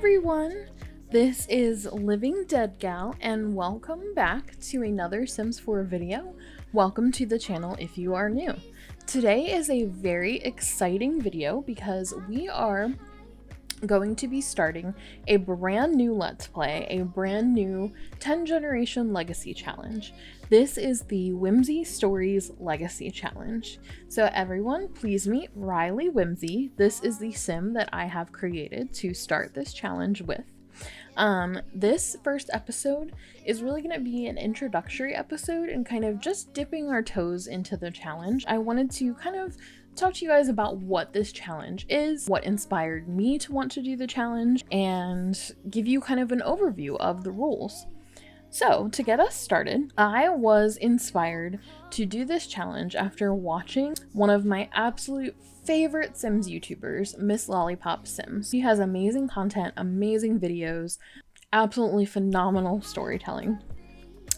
everyone, this is Living Dead Gal and welcome back to another Sims 4 video. Welcome to the channel if you are new. Today is a very exciting video because we are going to be starting a brand new Let's Play, a brand new 10 Generation Legacy Challenge. This is the Whimsy Stories Legacy Challenge. So everyone, please meet Rylie Whimsy. This is the sim that I have created to start this challenge with. This first episode is really going to be an introductory episode and kind of just dipping our toes into the challenge. I wanted to kind of talk to you guys about what this challenge is, what inspired me to want to do the challenge, and give you kind of an overview of the rules. So to get us started, I was inspired to do this challenge after watching one of my absolute favorite Sims YouTubers, Miss Lollipop Sims. She has amazing content, amazing videos, absolutely phenomenal storytelling.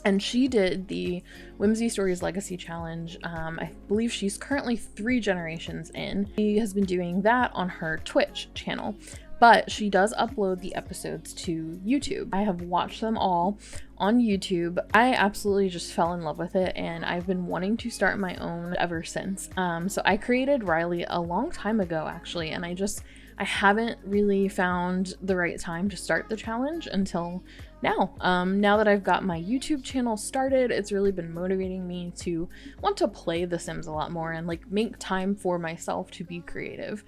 And she did the Whimsy Stories Legacy Challenge. I believe she's currently 3 generations in. She has been doing that on her Twitch channel, but she does upload the episodes to YouTube. I have watched them all on YouTube. I absolutely just fell in love with it, and I've been wanting to start my own ever since. So I created Rylie a long time ago, actually, and I haven't really found the right time to start the challenge until now. Now that I've got my YouTube channel started, it's really been motivating me to want to play The Sims a lot more and like make time for myself to be creative.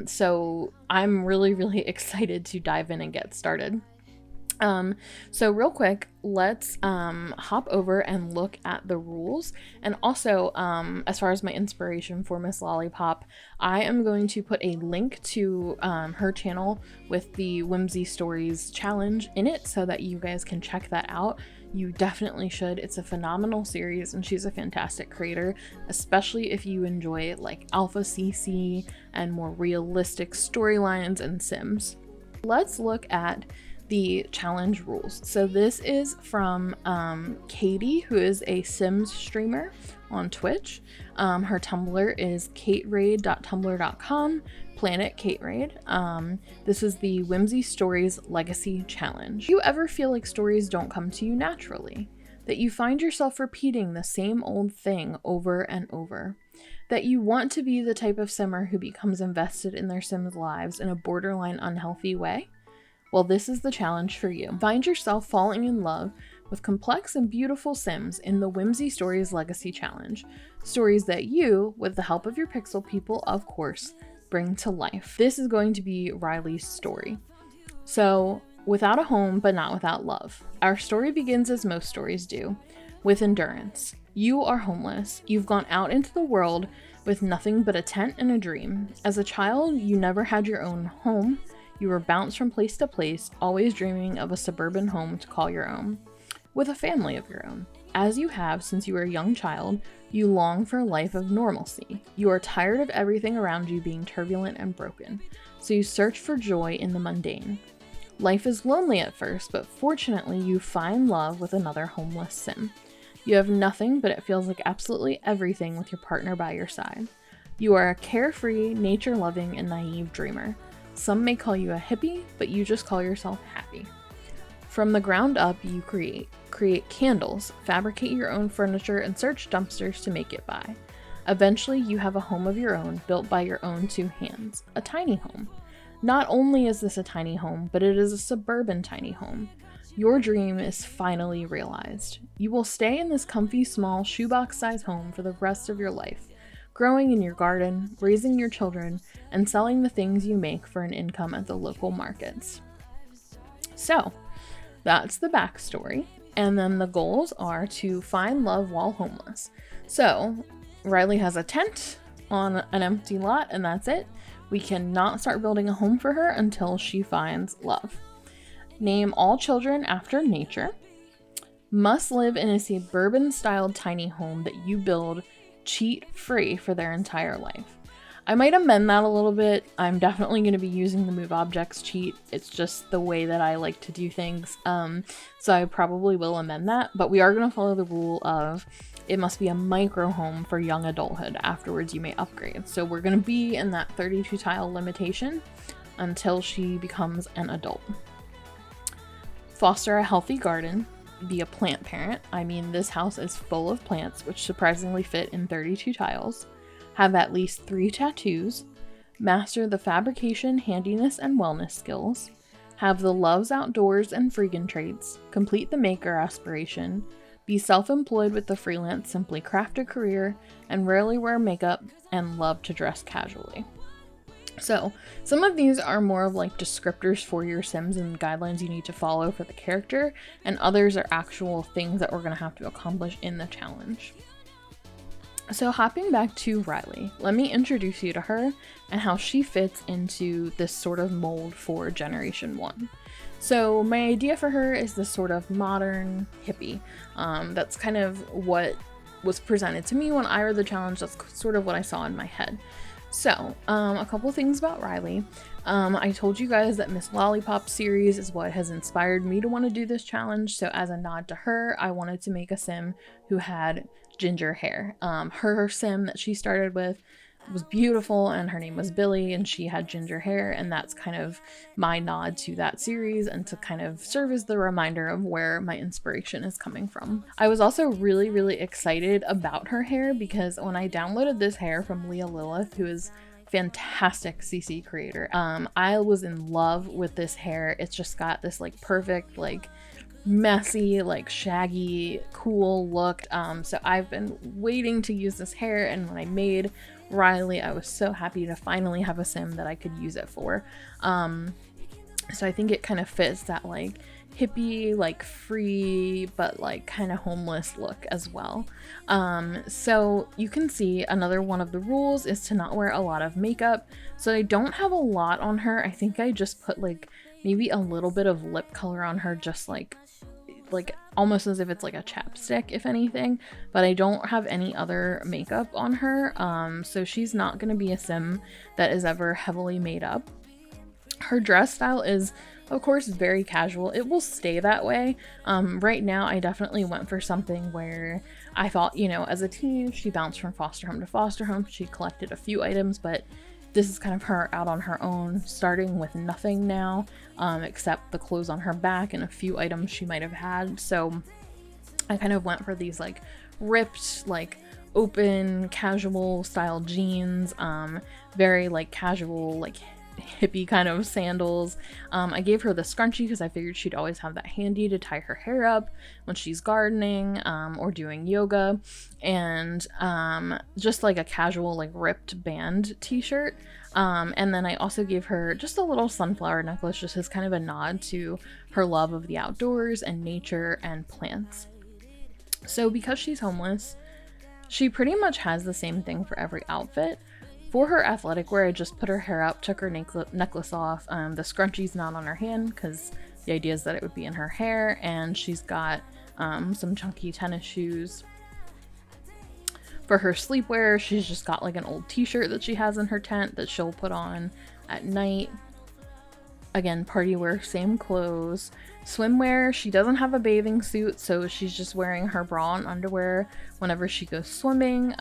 So I'm really excited to dive in and get started. So real quick, let's hop over and look at the rules. And also, as far as my inspiration for Miss Lollipop, I am going to put a link to her channel with the Whimsy Stories challenge in it so that you guys can check that out. You definitely should. It's a phenomenal series and she's a fantastic creator, especially if you enjoy like Alpha CC and more realistic storylines and Sims. Let's look at the challenge rules. So this is from Katie, who is a Sims streamer on Twitch. Her Tumblr is kateraid.tumblr.com, Planet Kateraid. This is the Whimsy Stories Legacy Challenge. Do you ever feel like stories don't come to you naturally? That you find yourself repeating the same old thing over and over? That you want to be the type of simmer who becomes invested in their Sims' lives in a borderline unhealthy way? Well, this is the challenge for you. Find yourself falling in love with complex and beautiful Sims in the Whimsy Stories Legacy Challenge. Stories that you, with the help of your pixel people, of course, bring to life. This is going to be Rylie's story. So, without a home, but not without love. Our story begins as most stories do, with endurance. You are homeless. You've gone out into the world with nothing but a tent and a dream. As a child, you never had your own home. You were bounced from place to place, always dreaming of a suburban home to call your own, with a family of your own. As you have since you were a young child, you long for a life of normalcy. You are tired of everything around you being turbulent and broken, so you search for joy in the mundane. Life is lonely at first, but fortunately you find love with another homeless Sim. You have nothing, but it feels like absolutely everything with your partner by your side. You are a carefree, nature-loving, and naive dreamer. Some may call you a hippie, but you just call yourself happy. From the ground up, you create candles, fabricate your own furniture, and search dumpsters to make it by. Eventually, you have a home of your own, built by your own 2 hands, a tiny home. Not only is this a tiny home, but it is a suburban tiny home. Your dream is finally realized. You will stay in this comfy, small, shoebox-sized home for the rest of your life, growing in your garden, raising your children, and selling the things you make for an income at the local markets. So, that's the backstory. And then the goals are to find love while homeless. So, Rylie has a tent on an empty lot, and that's it. We cannot start building a home for her until she finds love. Name all children after nature. Must live in a suburban-styled tiny home that you build cheat-free for their entire life. I might amend that a little bit. I'm definitely going to be using the move objects cheat. It's just the way that I like to do things. So I probably will amend that, but we are going to follow the rule of it must be a micro home for young adulthood. Afterwards, you may upgrade. So we're going to be in that 32 tile limitation. until she becomes an adult. Foster a healthy garden. Be a plant parent. I mean, this house is full of plants, which surprisingly fit in 32 tiles. Have at least 3 tattoos. Master the fabrication, handiness, and wellness skills. Have the loves outdoors and freegan traits. Complete the maker aspiration. Be self-employed with the freelance simply crafted career, and rarely wear makeup and love to dress casually. So some of these are more of like descriptors for your Sims and guidelines you need to follow for the character, and others are actual things that we're going to have to accomplish in the challenge. So hopping back to Rylie, let me introduce you to her and how she fits into this sort of mold for Generation 1. So my idea for her is this sort of modern hippie. That's kind of what was presented to me when I read the challenge. That's sort of what I saw in my head. So, a couple things about Rylie. I told you guys that Miss Lollipop series is what has inspired me to want to do this challenge. So as a nod to her, I wanted to make a Sim who had ginger hair. Her Sim that she started with was beautiful, and her name was Billy, and she had ginger hair, and that's kind of my nod to that series and to kind of serve as the reminder of where my inspiration is coming from. I was also really excited about her hair because when I downloaded this hair from Leah Lilith, who is fantastic CC creator, I was in love with this hair. It's just got this like perfect, like messy, like shaggy, cool look. So I've been waiting to use this hair, and when I made Rylie, I was so happy to finally have a Sim that I could use it for. So I think it kind of fits that like hippie, like free, but like kind of homeless look as well. So you can see another one of the rules is to not wear a lot of makeup. So I don't have a lot on her. I think I just put like maybe a little bit of lip color on her, just like almost as if it's like a chapstick, if anything, but I don't have any other makeup on her. So she's not going to be a Sim that is ever heavily made up. Her dress style is, of course, very casual. It will stay that way. Right now, I definitely went for something where I thought, you know, as a teen, she bounced from foster home to foster home. She collected a few items, but this is kind of her out on her own, starting with nothing now, except the clothes on her back and a few items she might have had. So I kind of went for these like ripped, like open, casual style jeans, very like casual, like hippie kind of sandals. I gave her the scrunchie because I figured she'd always have that handy to tie her hair up when she's gardening or doing yoga, and just like a casual like ripped band t-shirt. And then I also gave her just a little sunflower necklace, just as kind of a nod to her love of the outdoors and nature and plants. So because she's homeless, she pretty much has the same thing for every outfit. For her athletic wear, I just put her hair up, took her necklace off. The scrunchie's not on her hand because the idea is that it would be in her hair, and she's got some chunky tennis shoes. For her sleepwear, she's just got like an old t-shirt that she has in her tent that she'll put on at night. Again, party wear, same clothes. Swimwear, she doesn't have a bathing suit, so she's just wearing her bra and underwear whenever she goes swimming.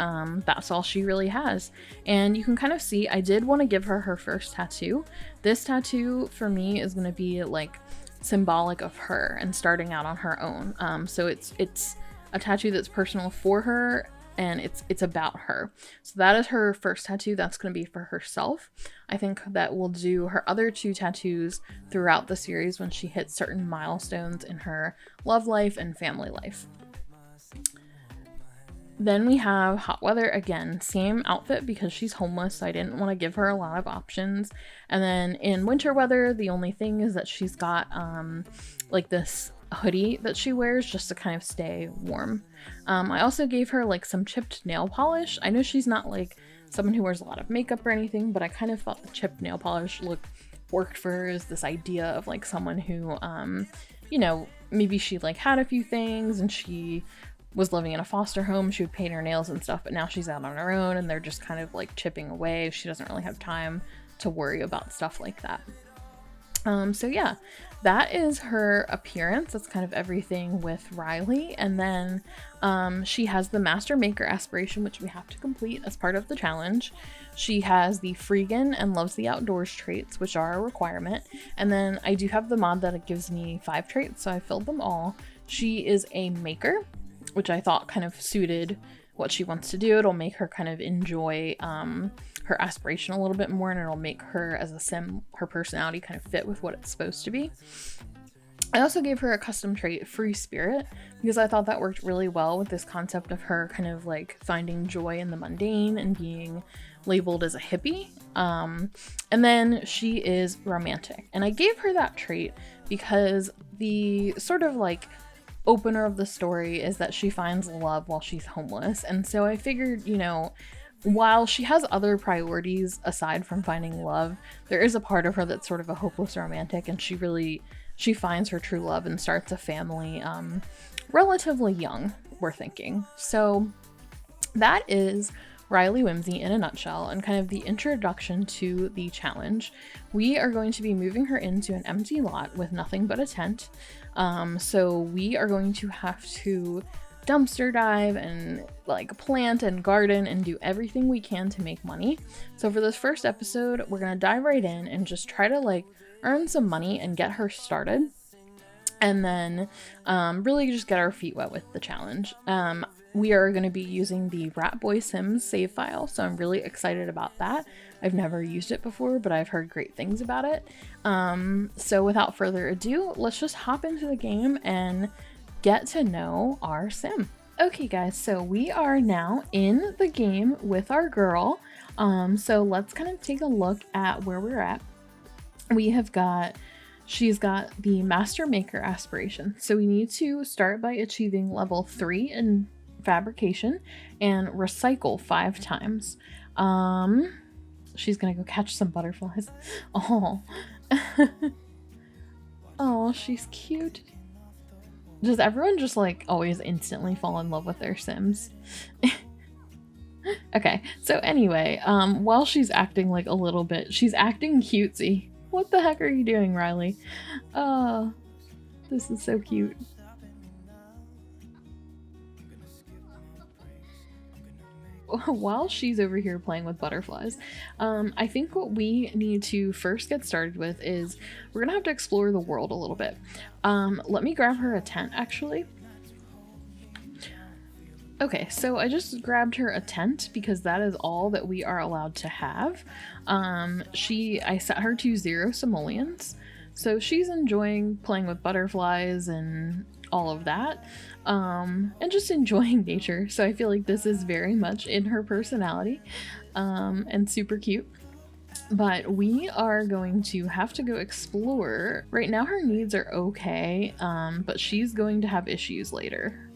That's all she really has. And you can kind of see, I did want to give her her first tattoo. This tattoo for me is going to be like symbolic of her and starting out on her own. So it's a tattoo that's personal for her, and it's about her. So that is her first tattoo. That's going to be for herself. I think that we'll do her other 2 tattoos throughout the series when she hits certain milestones in her love life and family life. Then we have hot weather. Again, same outfit because she's homeless, so I didn't want to give her a lot of options. And then in winter weather, the only thing is that she's got like this hoodie that she wears just to kind of stay warm. I also gave her like some chipped nail polish. I know she's not like someone who wears a lot of makeup or anything, but I kind of thought the chipped nail polish look worked for her as this idea of like someone who you know, maybe she like had a few things and she was living in a foster home. She would paint her nails and stuff, but now she's out on her own and they're just kind of like chipping away. She doesn't really have time to worry about stuff like that. So yeah, that is her appearance. That's kind of everything with Rylie. And then she has the Master Maker aspiration, which we have to complete as part of the challenge. She has the Freegan and Loves the Outdoors traits, which are a requirement. And then I do have the mod that it gives me 5 traits, so I filled them all. She is a maker, which I thought kind of suited what she wants to do. It'll make her kind of enjoy her aspiration a little bit more, and it'll make her as a sim, her personality kind of fit with what it's supposed to be. I also gave her a custom trait, Free Spirit, because I thought that worked really well with this concept of her kind of like finding joy in the mundane and being labeled as a hippie. And then she is romantic, and I gave her that trait because the sort of like opener of the story is that she finds love while she's homeless. And so I figured, you know, while she has other priorities aside from finding love, there is a part of her that's sort of a hopeless romantic, and she finds her true love and starts a family relatively young, we're thinking. So that is Rylie Whimsy in a nutshell, and kind of the introduction to the challenge. We are going to be moving her into an empty lot with nothing but a tent. So we are going to have to dumpster dive and like plant and garden and do everything we can to make money. So for this first episode, we're gonna dive right in and just try to like earn some money and get her started, and then really just get our feet wet with the challenge. We are going to be using the Rat Boy Sims save file, so I'm really excited about that. I've never used it before, but I've heard great things about it. So without further ado, let's just hop into the game and get to know our sim. Okay guys, so we are now in the game with our girl. So let's kind of take a look at where we're at. She's got the Master Maker aspiration. So we need to start by achieving level 3 in fabrication and recycle 5 times. She's gonna go catch some butterflies. Oh. Oh, she's cute. Does everyone just like always instantly fall in love with their Sims? Okay, so anyway, while she's acting like a little bit, she's acting cutesy. What the heck are you doing, Rylie? Oh, this is so cute. While she's over here playing with butterflies, I think what we need to first get started with is we're gonna have to explore the world a little bit. Let me grab her a tent, actually. Okay, so I just grabbed her a tent because that is all that we are allowed to have. I set her to 0 simoleons, so she's enjoying playing with butterflies and all of that, and just enjoying nature. So I feel like this is very much in her personality, and super cute. But we are going to have to go explore. Right now her needs are okay, but she's going to have issues later.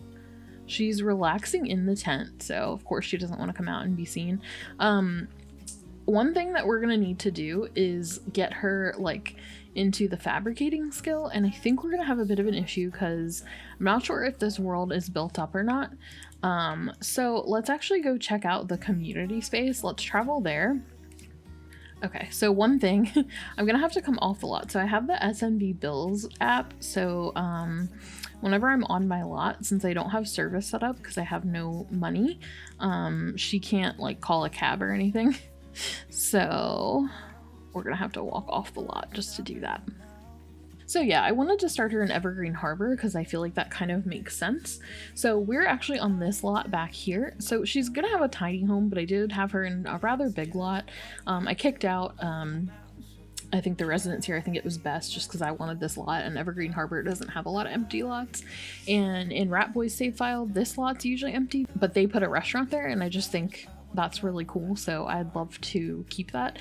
She's relaxing in the tent, so of course she doesn't want to come out and be seen. One thing that we're gonna need to do is get her like into the fabricating skill, and I think we're gonna have a bit of an issue because I'm not sure if this world is built up or not. So let's actually go check out the community space. Let's travel there. Okay, so one thing, I'm gonna have to come off the lot. So I have the SMB Bills app, so whenever I'm on my lot, since I don't have service set up because I have no money, she can't like call a cab or anything. So we're gonna have to walk off the lot just to do that. So yeah, I wanted to start her in Evergreen Harbor because I feel like that kind of makes sense. So we're actually on this lot back here. So she's gonna have a tiny home, but I did have her in a rather big lot. I kicked out I think the residents here, I think it was best just because I wanted this lot, and Evergreen Harbor doesn't have a lot of empty lots. And in Rat Boy's save file, this lot's usually empty, but they put a restaurant there, and I just think that's really cool, so I'd love to keep that.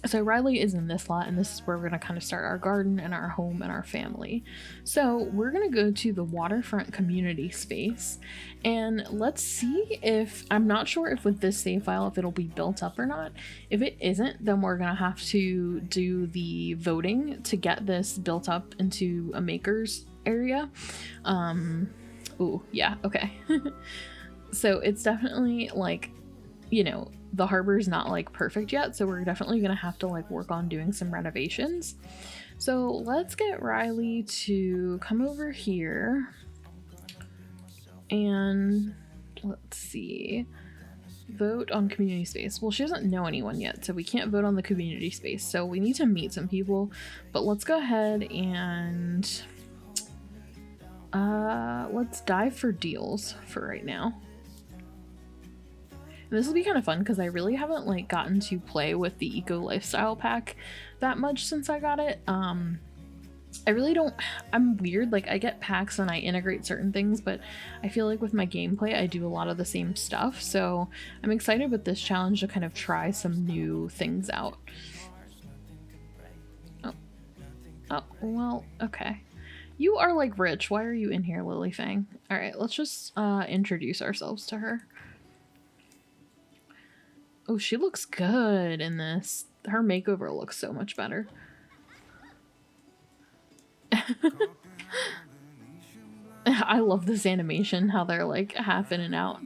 So Rylie is in this lot, and this is where we're going to kind of start our garden and our home and our family. So we're going to go to the waterfront community space, and let's see if, I'm not sure if with this save file if it'll be built up or not. If it isn't, then we're going to have to do the voting to get this built up into a maker's area. Oh yeah, okay. So it's definitely like, you know, the harbor is not like perfect yet, so we're definitely gonna have to like work on doing some renovations. So let's get Rylie to come over here and let's see, vote on community space. Well, she doesn't know anyone yet, so we can't vote on the community space, so we need to meet some people. But let's go ahead and let's dive for deals for right now. And this will be kind of fun because I really haven't like gotten to play with the eco lifestyle pack that much since I got it. I really don't, I'm weird, like I get packs and I integrate certain things, but I feel like with my gameplay I do a lot of the same stuff, so I'm excited with this challenge to kind of try some new things out. Oh, well, okay. You are like rich, why are you in here, Lily Fang? Alright, let's just introduce ourselves to her. Oh, she looks good in this. Her makeover looks so much better. I love this animation, how they're like half in and out.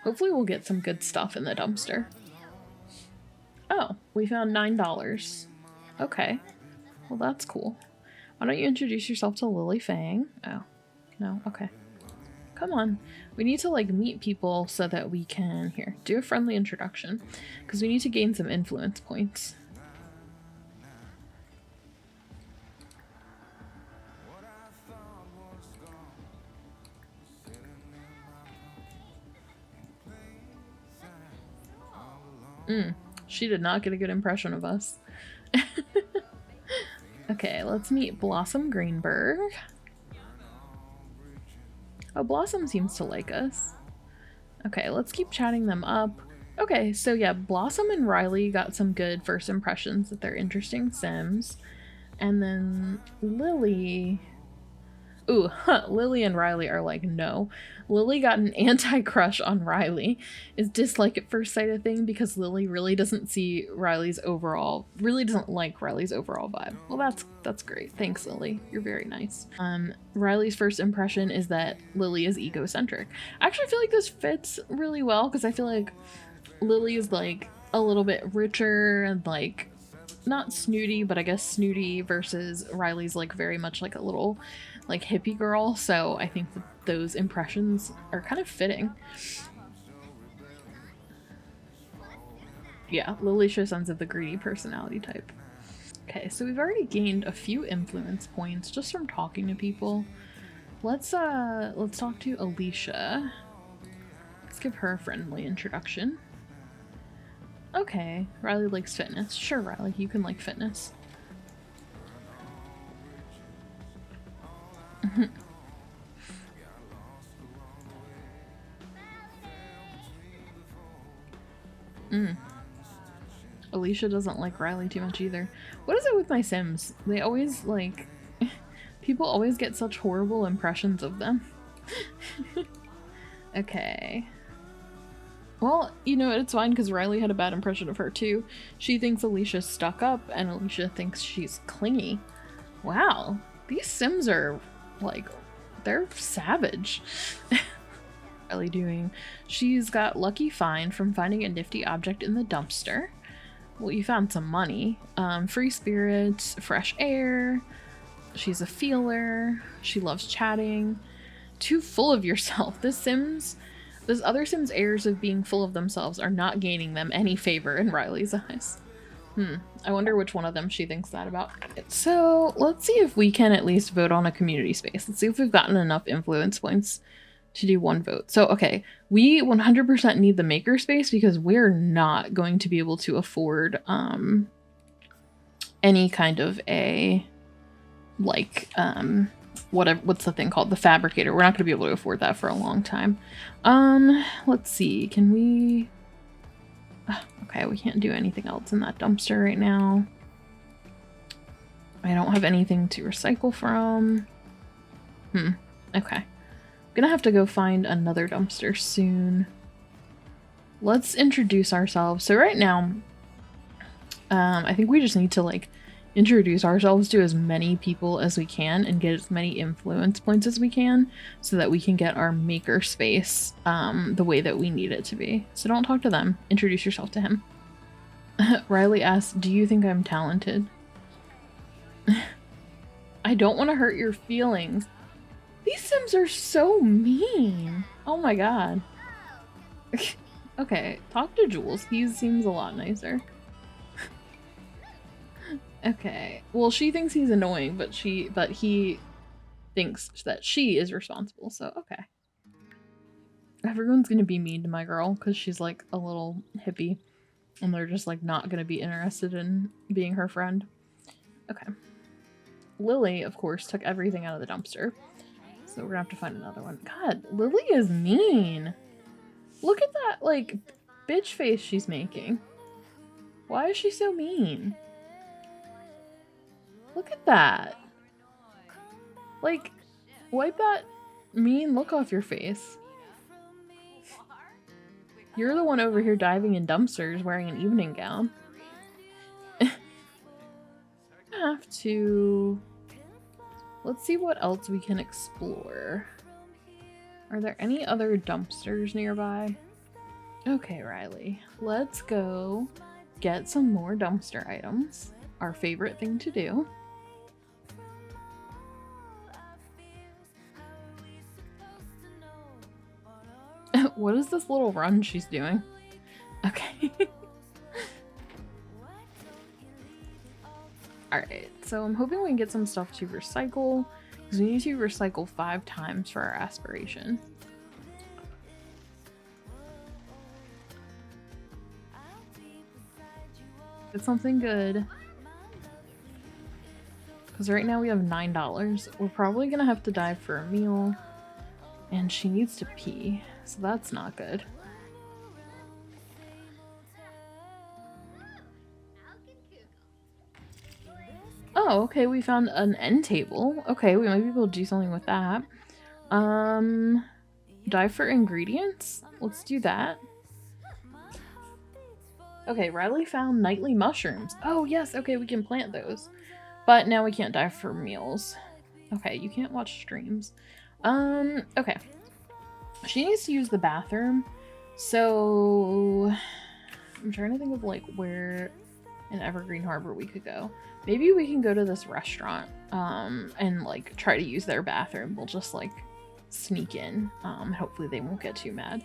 Hopefully we'll get some good stuff in the dumpster. Oh, we found $9. Okay. Well, that's cool. Why don't you introduce yourself to Lily Fang? Oh, no, okay. Come on. We need to like meet people so that we can, here, do a friendly introduction. Because we need to gain some influence points. She did not get a good impression of us. Okay, let's meet Blossom Greenberg. Oh, Blossom seems to like us. Okay, let's keep chatting them up. Okay, so yeah, Blossom and Rylie got some good first impressions that they're interesting Sims. And then Lily... Ooh, Lily and Rylie are like, no. Lily got an anti-crush on Rylie. Is dislike at first sight a thing because Lily really doesn't see Riley's overall, really doesn't like Riley's overall vibe. Well, that's great. Thanks, Lily. You're very nice. Riley's first impression is that Lily is egocentric. I actually feel like this fits really well because I feel like Lily is like a little bit richer and like not snooty, but I guess snooty, versus Riley's like very much like a little like hippie girl, so I think that those impressions are kind of fitting. Yeah, Lily shows signs of the greedy personality type. Okay, so we've already gained a few influence points just from talking to people. Let's talk to Alicia. Let's give her a friendly introduction. Okay, Rylie likes fitness. Sure, Rylie, you can like fitness. Alicia doesn't like Rylie too much either. What is it with my Sims? They always like... people always get such horrible impressions of them. Okay. Well, you know, it's fine because Rylie had a bad impression of her too. She thinks Alicia's stuck up and Alicia thinks she's clingy. Wow, these Sims are like, they're savage. Rylie doing? She's got lucky find from finding a nifty object in the dumpster. Well, you found some money. Free spirits, fresh air. She's a feeler. She loves chatting. Too full of yourself. This other Sim's airs of being full of themselves are not gaining them any favor in Riley's eyes. I wonder which one of them she thinks that about. So let's see if we can at least vote on a community space. Let's see if we've gotten enough influence points to do one vote. So, okay, we 100% need the maker space because we're not going to be able to afford any kind of a, like, what's the thing called? The fabricator. We're not going to be able to afford that for a long time. Let's see. Can we... Okay, we can't do anything else in that dumpster right now. I don't have anything to recycle from. Okay. I'm gonna have to go find another dumpster soon. Let's introduce ourselves. So right now, I think we just need to, like, introduce ourselves to as many people as we can and get as many influence points as we can so that we can get our maker space the way that we need it to be. So don't talk to them. Introduce yourself to him. Rylie asks, do you think I'm talented? I don't want to hurt your feelings. These Sims are so mean. Oh my god. Okay, talk to Jules. He seems a lot nicer. Okay. Well, she thinks he's annoying, but he thinks that she is responsible, so okay. Everyone's gonna be mean to my girl because she's like a little hippie and they're just like not gonna be interested in being her friend. Okay. Lily, of course, took everything out of the dumpster. So we're gonna have to find another one. God, Lily is mean. Look at that, like, bitch face she's making. Why is she so mean? Look at that. Like, wipe that mean look off your face. You're the one over here diving in dumpsters wearing an evening gown. I have to... Let's see what else we can explore. Are there any other dumpsters nearby? Okay, Rylie. Let's go get some more dumpster items. Our favorite thing to do. What is this little run she's doing? Okay. Alright, so I'm hoping we can get some stuff to recycle, because we need to recycle 5 times for our aspiration. Get something good. Because right now we have $9. We're probably gonna have to dive for a meal. And she needs to pee, so that's not good. Oh, okay, we found an end table. Okay, we might be able to do something with that. Dive for ingredients? Let's do that. Okay, Rylie found nightly mushrooms. Oh, yes, okay, we can plant those. But now we can't dive for meals. Okay, you can't watch streams. Okay. She needs to use the bathroom. So I'm trying to think of like where in Evergreen Harbor we could go. Maybe we can go to this restaurant and like try to use their bathroom. We'll just like sneak in. Hopefully they won't get too mad.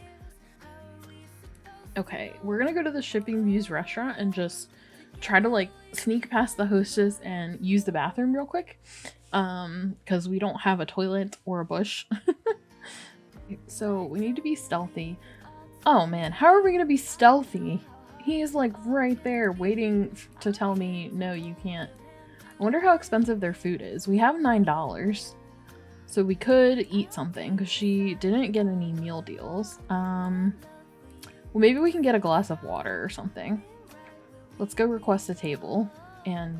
Okay, we're gonna go to the Shipping Views restaurant and just try to like sneak past the hostess and use the bathroom real quick. Because we don't have a toilet or a bush. So we need to be stealthy. Oh man, how are we gonna be stealthy? He is like right there waiting to tell me, no, you can't. I wonder how expensive their food is. We have $9. So we could eat something because she didn't get any meal deals. Well, maybe we can get a glass of water or something. Let's go request a table and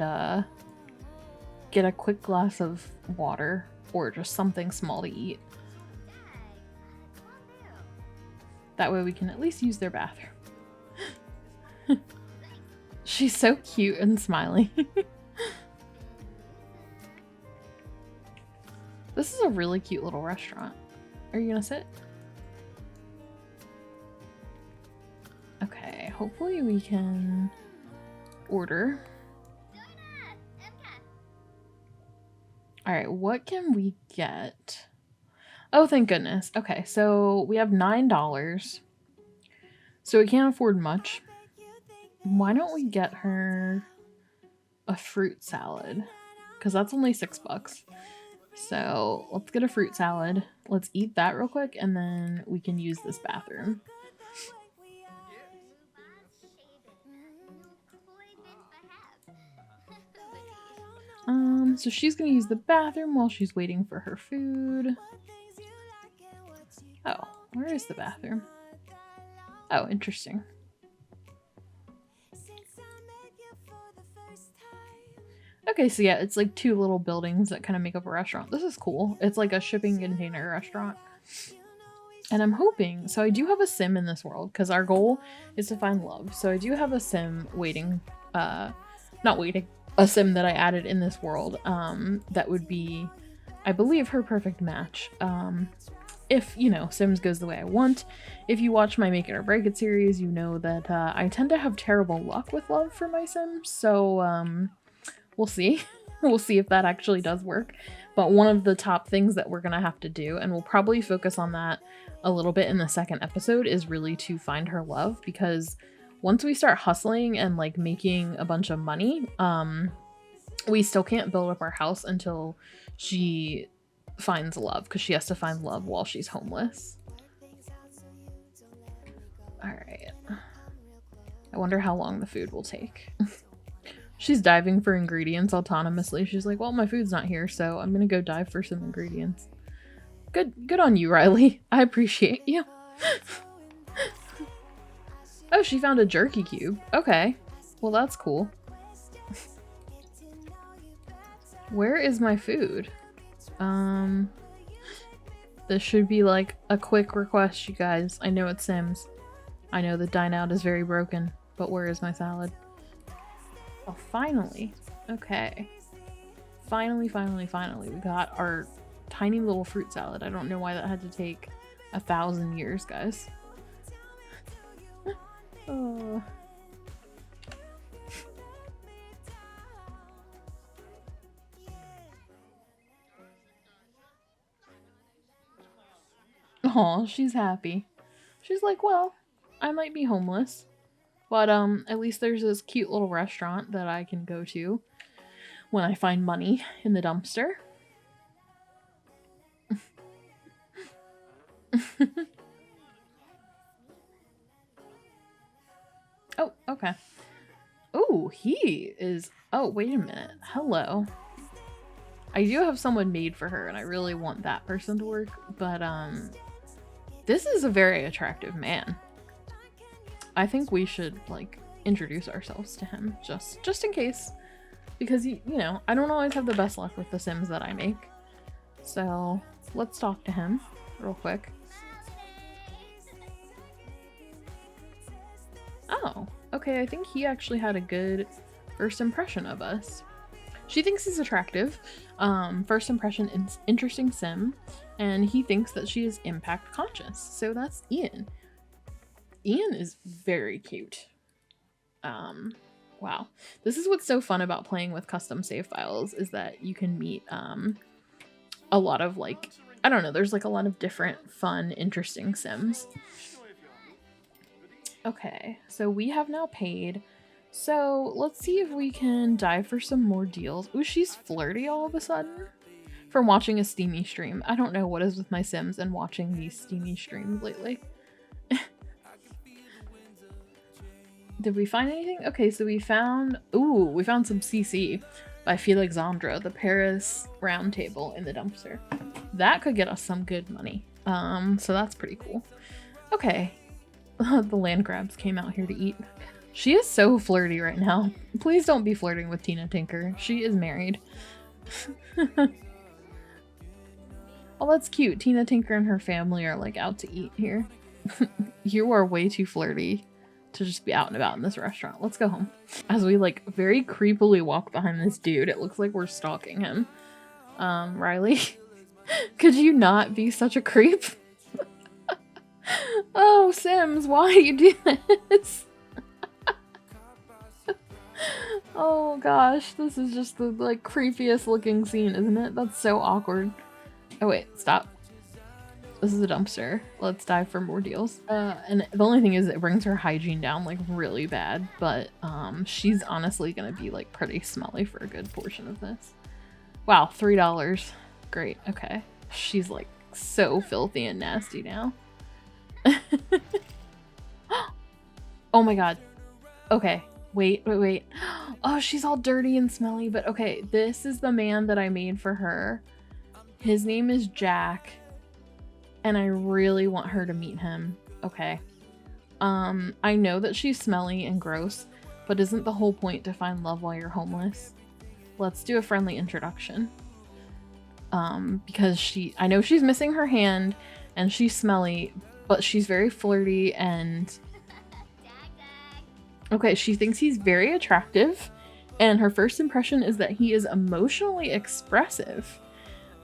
get a quick glass of water or just something small to eat. That way we can at least use their bathroom. She's so cute and smiley. This is a really cute little restaurant. Are you gonna sit? Okay, hopefully we can order. Alright, what can we get? Oh, thank goodness. Okay, so we have $9. So we can't afford much. Why don't we get her a fruit salad? Because that's only $6. So let's get a fruit salad. Let's eat that real quick and then we can use this bathroom. So she's gonna use the bathroom while she's waiting for her food. Oh, where is the bathroom? Oh, interesting. Okay, so yeah, it's like 2 little buildings that kind of make up a restaurant. This is cool. It's like a shipping container restaurant. And I'm hoping, so I do have a sim in this world because our goal is to find love. So I do have a sim waiting, not waiting, a sim that I added in this world that would be, I believe, her perfect match. If, you know, Sims goes the way I want. If you watch my Make It or Break It series, you know that I tend to have terrible luck with love for my Sims, so we'll see. We'll see if that actually does work. But one of the top things that we're gonna have to do, and we'll probably focus on that a little bit in the second episode, is really to find her love, because once we start hustling and like making a bunch of money, we still can't build up our house until she finds love, because she has to find love while she's homeless. Alright. I wonder how long the food will take. She's diving for ingredients autonomously. She's like, well, my food's not here, so I'm gonna go dive for some ingredients. Good on you, Rylie. I appreciate you. Oh, she found a jerky cube. Okay. Well, that's cool. Where is my food? This should be like a quick request, you guys. I know it's Sims. I know the dine out is very broken, but where is my salad? Oh, finally. Okay. Finally. We got our tiny little fruit salad. I don't know why that had to take 1,000 years, guys. Oh. Aw, she's happy. She's like, well, I might be homeless, but at least there's this cute little restaurant that I can go to when I find money in the dumpster. Oh, okay. Oh, he is... Oh, wait a minute. Hello. I do have someone made for her, and I really want that person to work, but, this is a very attractive man. I think we should, like, introduce ourselves to him, just in case. Because, you know, I don't always have the best luck with the Sims that I make. So, let's talk to him real quick. Oh, okay, I think he actually had a good first impression of us. She thinks he's attractive. First impression, interesting sim. And he thinks that she is impact conscious. So that's Ian. Ian is very cute. Wow. This is what's so fun about playing with custom save files, is that you can meet a lot of, like, I don't know, there's like a lot of different fun, interesting sims. Okay, so we have now paid. So let's see if we can dive for some more deals. Ooh, she's flirty all of a sudden from watching a steamy stream. I don't know what is with my Sims and watching these steamy streams lately. Did we find anything? Okay, so we found some CC by Felixandra, the Paris round table in the dumpster. That could get us some good money. So that's pretty cool. Okay. The land crabs came out here to eat. She is so flirty right now. Please don't be flirting with Tina Tinker. She is married. Oh, that's cute. Tina Tinker and her family are like out to eat here. You are way too flirty to just be out and about in this restaurant. Let's go home. As we like very creepily walk behind this dude, it looks like we're stalking him. Rylie, could you not be such a creep? Oh, Sims, why do you do this? Oh gosh, this is just the like creepiest looking scene, isn't it? That's so awkward. Oh wait, stop. This is a dumpster. Let's dive for more deals. And the only thing is it brings her hygiene down like really bad, but she's honestly gonna be like pretty smelly for a good portion of this. Wow, $3. Great, okay. She's like so filthy and nasty now. Oh my god. Okay, wait. Oh, she's all dirty and smelly, but okay, this is the man that I made for her. His name is Jack, and I really want her to meet him. Okay. I know that she's smelly and gross, but isn't the whole point to find love while you're homeless? Let's do a friendly introduction. Because I know she's missing her hand, and she's smelly, but she's very flirty and... Okay, she thinks he's very attractive, And her first impression is that he is emotionally expressive.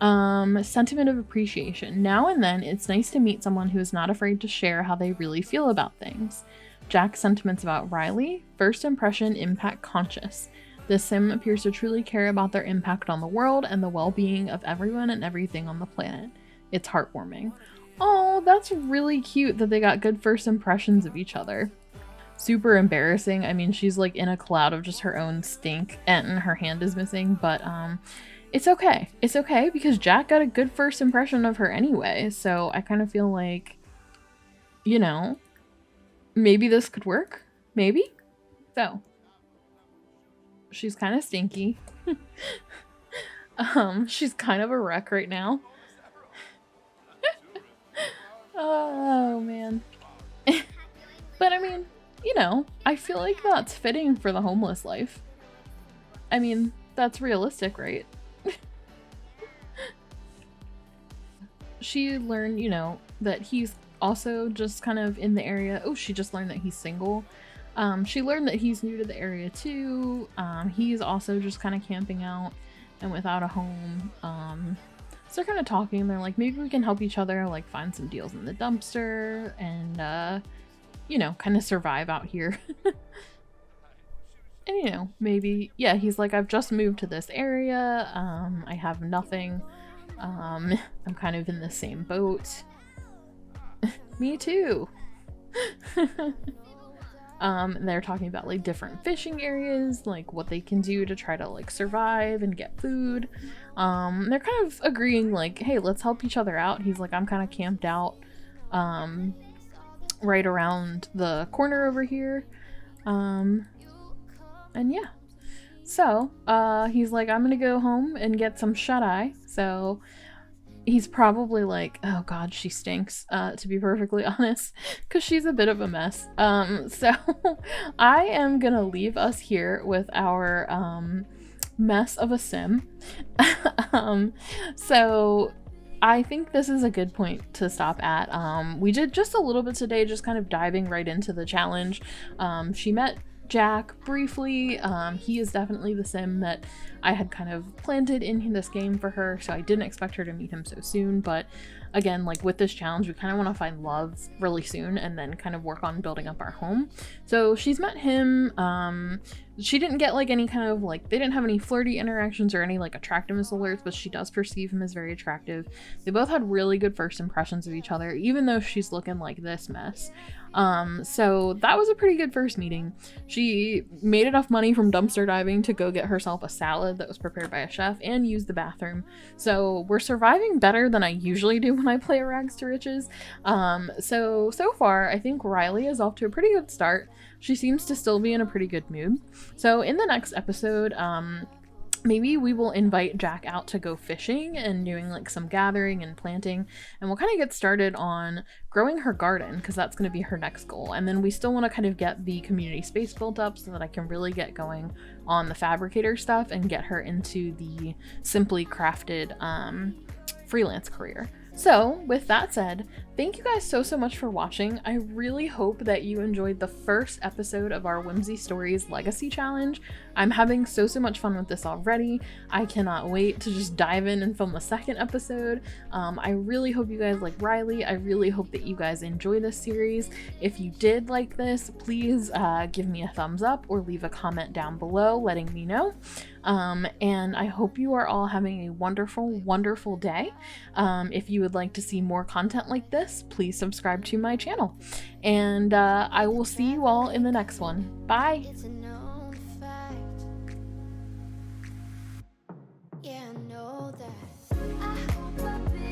Sentiment of appreciation. Now and then, it's nice to meet someone who is not afraid to share how they really feel about things. Jack's sentiments about Rylie. First impression, impact conscious. This sim appears to truly care about their impact on the world and the well-being of everyone and everything on the planet. It's heartwarming. Oh, that's really cute that they got good first impressions of each other. Super embarrassing. I mean, she's like in a cloud of just her own stink and her hand is missing, but it's okay. It's okay because Jack got a good first impression of her anyway, so I kind of feel like, you know, maybe this could work. Maybe? So, she's kind of stinky. She's kind of a wreck right now. Oh, man. But I mean, you know, I feel like that's fitting for the homeless life. I mean, that's realistic, right? She learned, you know, that he's also just kind of in the area. Oh, she just learned that he's single. She learned that he's new to the area too. He's also just kind of camping out and without a home. So they're kind of talking. They're like, maybe we can help each other, like find some deals in the dumpster and, you know, kind of survive out here. And, you know, maybe, yeah, he's like, I've just moved to this area. I have nothing. I'm kind of in the same boat. Me too. They're talking about like different fishing areas, like what they can do to try to like survive and get food. They're kind of agreeing like, hey, let's help each other out. He's like, I'm kind of camped out right around the corner over here. And yeah. So, he's like, I'm gonna go home and get some shut-eye. So he's probably like, oh god, she stinks, to be perfectly honest, because she's a bit of a mess. So I am gonna leave us here with our mess of a sim. So I think this is a good point to stop at. We did just a little bit today, just kind of diving right into the challenge. She met Jack briefly. He is definitely the sim that I had kind of planted in this game for her, so I didn't expect her to meet him so soon, but again, like with this challenge, we kind of want to find love really soon and then kind of work on building up our home. So she's met him. She didn't get like any kind of like, they didn't have any flirty interactions or any like attractiveness alerts, but she does perceive him as very attractive. They both had really good first impressions of each other, even though she's looking like this mess. So that was a pretty good first meeting. She made enough money from dumpster diving to go get herself a salad that was prepared by a chef and use the bathroom. So we're surviving better than I usually do when I play a Rags to Riches. So far, I think Rylie is off to a pretty good start. She seems to still be in a pretty good mood. So in the next episode, maybe we will invite Jack out to go fishing and doing like some gathering and planting, and we'll kind of get started on growing her garden because that's going to be her next goal. And then we still want to kind of get the community space built up so that I can really get going on the fabricator stuff and get her into the simply crafted freelance career. So with that said, thank you guys so much for watching. I really hope that you enjoyed the first episode of our Whimsy Stories Legacy Challenge. I'm having so much fun with this already. I cannot wait to just dive in and film the second episode. I really hope you guys like Rylie. I really hope that you guys enjoy this series. If you did like this, please give me a thumbs up or leave a comment down below letting me know. And I hope you are all having a wonderful day. If you would like to see more content like this, please subscribe to my channel. And I will see you all in the next one. Bye! Yeah, I know that. I hope I've been